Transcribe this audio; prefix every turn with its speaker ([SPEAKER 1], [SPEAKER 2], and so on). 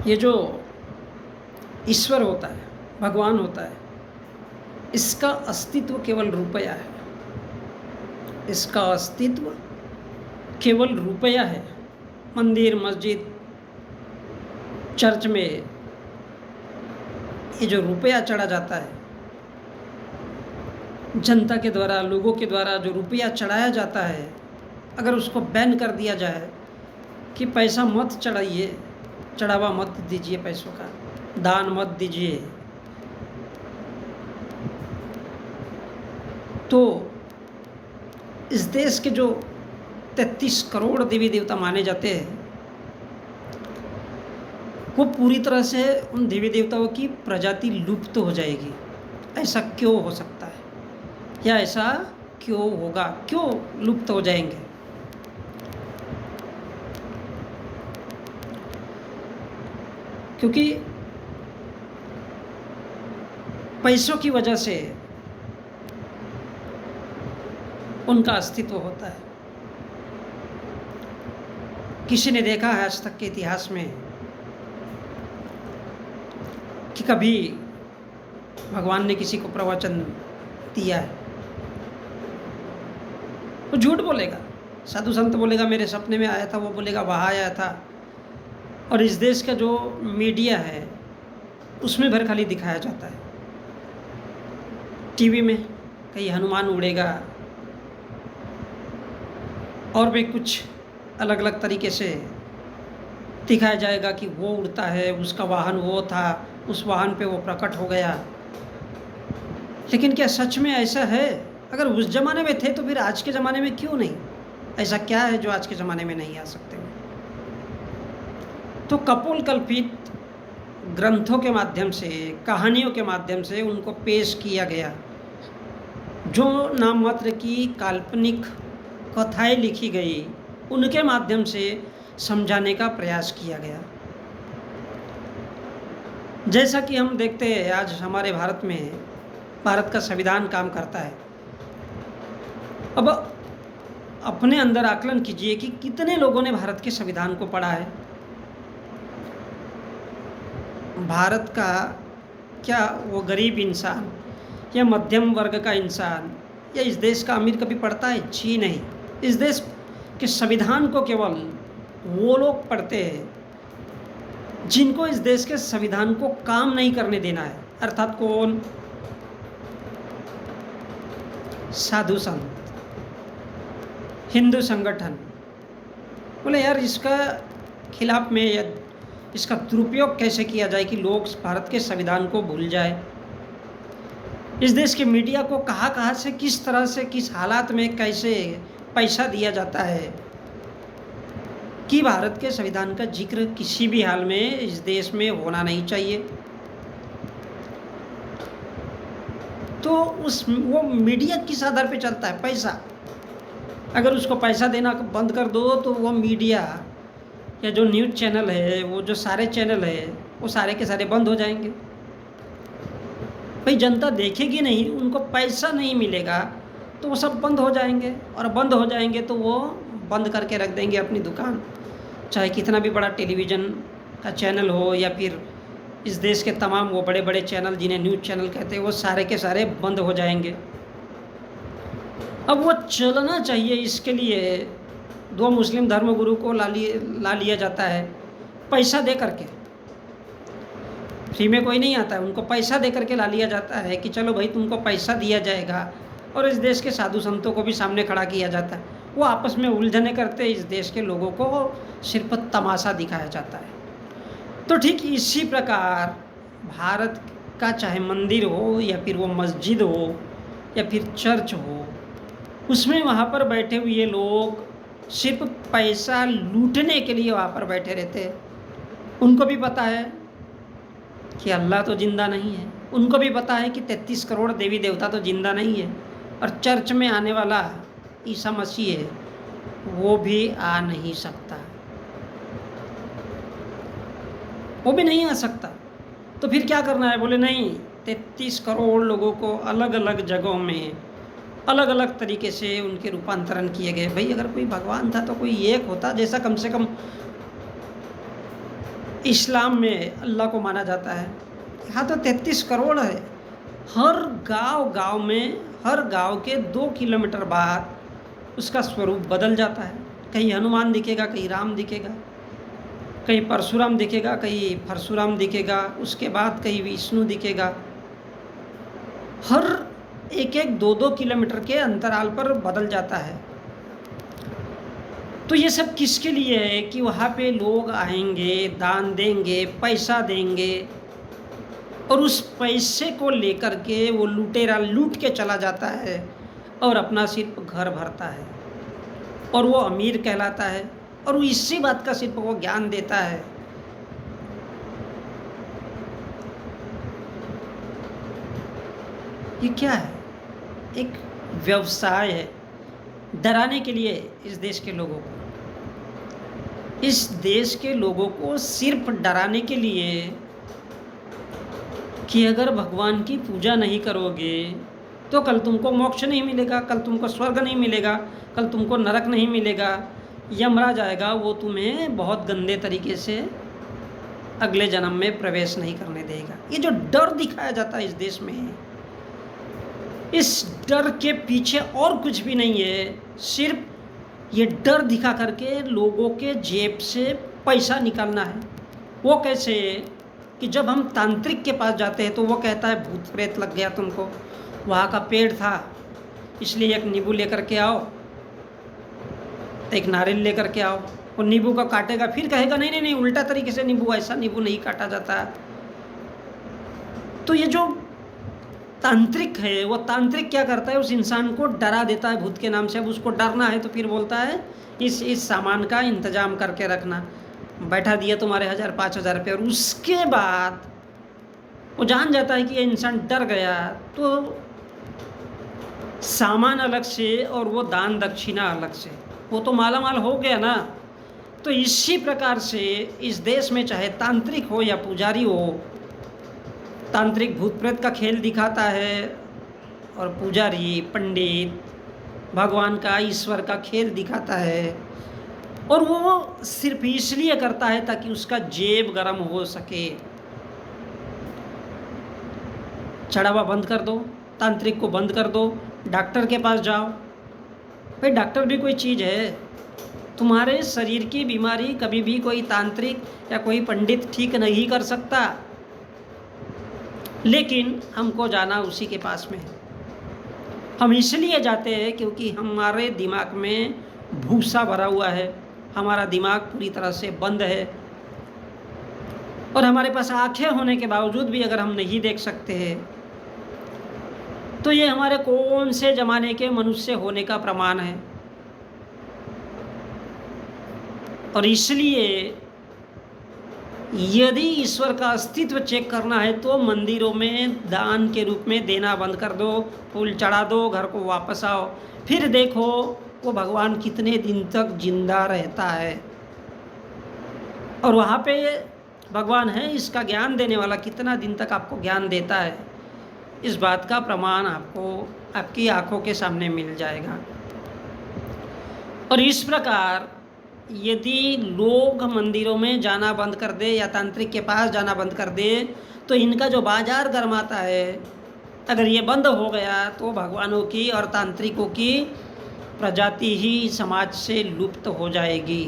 [SPEAKER 1] ये जो ईश्वर होता है, भगवान होता है, इसका अस्तित्व केवल रुपया है। इसका अस्तित्व केवल रुपया है। मंदिर, मस्जिद, चर्च में ये जो रुपया चढ़ा जाता है, जनता के द्वारा, लोगों के द्वारा जो रुपया चढ़ाया जाता है, अगर उसको बैन कर दिया जाए कि पैसा मत चढ़ाइए, चढ़ावा मत दीजिए, पैसों का दान मत दीजिए, तो इस देश के जो 33 करोड़ देवी देवता माने जाते हैं, वो पूरी तरह से उन देवी देवताओं की प्रजाति लुप्त हो जाएगी। ऐसा क्यों हो सकता है, या ऐसा क्यों होगा, क्यों लुप्त हो जाएंगे? क्योंकि पैसों की वजह से उनका अस्तित्व होता है। किसी ने देखा है आज तक के इतिहास में कि कभी भगवान ने किसी को प्रवचन दिया है? वो झूठ बोलेगा। साधु संत बोलेगा मेरे सपने में आया था, वो बोलेगा वहाँ आया था। और इस देश का जो मीडिया है उसमें भर खाली दिखाया जाता है। टीवी में कहीं हनुमान उड़ेगा और भी कुछ अलग अलग तरीके से दिखाया जाएगा कि वो उड़ता है, उसका वाहन वो था, उस वाहन पे वो प्रकट हो गया। लेकिन क्या सच में ऐसा है? अगर उस ज़माने में थे तो फिर आज के ज़माने में क्यों नहीं? ऐसा क्या है जो आज के ज़माने में नहीं आ सकते? तो कपोल कल्पित ग्रंथों के माध्यम से, कहानियों के माध्यम से उनको पेश किया गया। जो नाम मात्र की काल्पनिक कथाएं लिखी गई, उनके माध्यम से समझाने का प्रयास किया गया। जैसा कि हम देखते हैं आज हमारे भारत में, भारत का संविधान काम करता है। अब अपने अंदर आकलन कीजिए कि कितने लोगों ने भारत के संविधान को पढ़ा है। भारत का क्या वो गरीब इंसान या मध्यम वर्ग का इंसान या इस देश का अमीर कभी पढ़ता है? जी नहीं। इस देश के संविधान को केवल वो लोग पढ़ते हैं जिनको इस देश के संविधान को काम नहीं करने देना है। अर्थात कौन? साधु संत, हिंदू संगठन। बोले यार इसका खिलाफ में या इसका दुरुपयोग कैसे किया जाए कि लोग भारत के संविधान को भूल जाए। इस देश के मीडिया को कहाँ कहाँ से, किस तरह से, किस हालात में कैसे पैसा दिया जाता है कि भारत के संविधान का जिक्र किसी भी हाल में इस देश में होना नहीं चाहिए। तो वो मीडिया किस आधार पे चलता है? पैसा। अगर उसको पैसा देना बंद कर दो तो वो मीडिया या जो न्यूज़ चैनल है, वो जो सारे चैनल है, वो सारे के सारे बंद हो जाएंगे। भाई जनता देखेगी नहीं, उनको पैसा नहीं मिलेगा तो वो सब बंद हो जाएंगे। और बंद हो जाएंगे तो वो बंद करके रख देंगे अपनी दुकान। चाहे कितना भी बड़ा टेलीविज़न का चैनल हो या फिर इस देश के तमाम वो बड़े बड़े चैनल जिन्हें न्यूज़ चैनल कहते हैं, वो सारे के सारे बंद हो जाएंगे। अब वो चलना चाहिए, इसके लिए दो मुस्लिम धर्मगुरु को ला लिया जाता है पैसा दे करके। फ्री में कोई नहीं आता है, उनको पैसा दे करके ला लिया जाता है कि चलो भाई तुमको पैसा दिया जाएगा। और इस देश के साधु संतों को भी सामने खड़ा किया जाता है। वो आपस में उलझने करते, इस देश के लोगों को सिर्फ तमाशा दिखाया जाता है। तो ठीक इसी प्रकार भारत का चाहे मंदिर हो या फिर वो मस्जिद हो या फिर चर्च हो, उसमें वहाँ पर बैठे हुए लोग सिर्फ पैसा लूटने के लिए वहाँ पर बैठे रहते हैं। उनको भी पता है कि अल्लाह तो ज़िंदा नहीं है, उनको भी पता है कि 33 करोड़ देवी देवता तो ज़िंदा नहीं है, और चर्च में आने वाला ईसा मसीह है वो भी आ नहीं सकता, वो भी नहीं आ सकता। तो फिर क्या करना है? बोले नहीं, 33 करोड़ लोगों को अलग अलग जगहों में अलग अलग तरीके से उनके रूपांतरण किए गए। भाई अगर कोई भगवान था तो कोई एक होता, जैसा कम से कम इस्लाम में अल्लाह को माना जाता है। यहाँ तो 33 करोड़ है। हर गांव में, हर गांव के 2 किलोमीटर बाद उसका स्वरूप बदल जाता है। कहीं हनुमान दिखेगा, कहीं राम दिखेगा, कहीं परशुराम दिखेगा, कहीं परशुराम दिखेगा, उसके बाद कहीं विष्णु दिखेगा। हर एक 2-2 किलोमीटर के अंतराल पर बदल जाता है। तो ये सब किसके लिए है कि वहाँ पे लोग आएंगे, दान देंगे, पैसा देंगे, और उस पैसे को लेकर के वो लुटेरा लूट के चला जाता है और अपना सिर्फ घर भरता है और वो अमीर कहलाता है, और वो इसी बात का सिर्फ वो ज्ञान देता है। ये क्या है? एक व्यवसाय है डराने के लिए इस देश के लोगों को। इस देश के लोगों को सिर्फ डराने के लिए कि अगर भगवान की पूजा नहीं करोगे तो कल तुमको मोक्ष नहीं मिलेगा, कल तुमको स्वर्ग नहीं मिलेगा, कल तुमको नरक नहीं मिलेगा, यमराज आएगा, वो तुम्हें बहुत गंदे तरीके से अगले जन्म में प्रवेश नहीं करने देगा। ये जो डर दिखाया जाता है इस देश में, इस डर के पीछे और कुछ भी नहीं है, सिर्फ ये डर दिखा करके लोगों के जेब से पैसा निकालना है। वो कैसे? कि जब हम तांत्रिक के पास जाते हैं तो वो कहता है भूत प्रेत लग गया तुमको, वहाँ का पेड़ था इसलिए एक नींबू लेकर के आओ, एक नारियल लेकर के आओ। वो नींबू का काटेगा, फिर कहेगा नहीं नहीं नहीं, उल्टा तरीके से नींबू, ऐसा नींबू नहीं काटा जाता। तो ये जो तांत्रिक है, वो तांत्रिक क्या करता है, उस इंसान को डरा देता है भूत के नाम से। अब उसको डरना है तो फिर बोलता है इस सामान का इंतजाम करके रखना, बैठा दिया तुम्हारे 1000-5000 रुपये। और उसके बाद वो जान जाता है कि ये इंसान डर गया, तो सामान अलग से और वो दान दक्षिणा अलग से, वो तो माला माल हो गया ना। तो इसी प्रकार से इस देश में चाहे तांत्रिक हो या पुजारी हो, तांत्रिक भूत प्रेत का खेल दिखाता है और पुजारी पंडित भगवान का, ईश्वर का खेल दिखाता है, और वो सिर्फ इसलिए करता है ताकि उसका जेब गर्म हो सके। चढ़ावा बंद कर दो, तांत्रिक को बंद कर दो, डॉक्टर के पास जाओ। भाई डॉक्टर भी कोई चीज़ है, तुम्हारे शरीर की बीमारी कभी भी कोई तांत्रिक या कोई पंडित ठीक नहीं कर सकता, लेकिन हमको जाना उसी के पास में है। हम इसलिए जाते हैं क्योंकि हमारे दिमाग में भूसा भरा हुआ है, हमारा दिमाग पूरी तरह से बंद है, और हमारे पास आंखें होने के बावजूद भी अगर हम नहीं देख सकते हैं तो ये हमारे कौन से ज़माने के मनुष्य होने का प्रमाण है। और इसलिए यदि ईश्वर का अस्तित्व चेक करना है तो मंदिरों में दान के रूप में देना बंद कर दो, फूल चढ़ा दो, घर को वापस आओ, फिर देखो वो भगवान कितने दिन तक जिंदा रहता है। और वहाँ पे भगवान है इसका ज्ञान देने वाला, कितना दिन तक आपको ज्ञान देता है, इस बात का प्रमाण आपको आपकी आंखों के सामने मिल जाएगा। और इस प्रकार यदि लोग मंदिरों में जाना बंद कर दे या तांत्रिक के पास जाना बंद कर दे तो इनका जो बाजार गरमाता है, अगर ये बंद हो गया तो भगवानों की और तांत्रिकों की प्रजाति ही समाज से लुप्त हो जाएगी।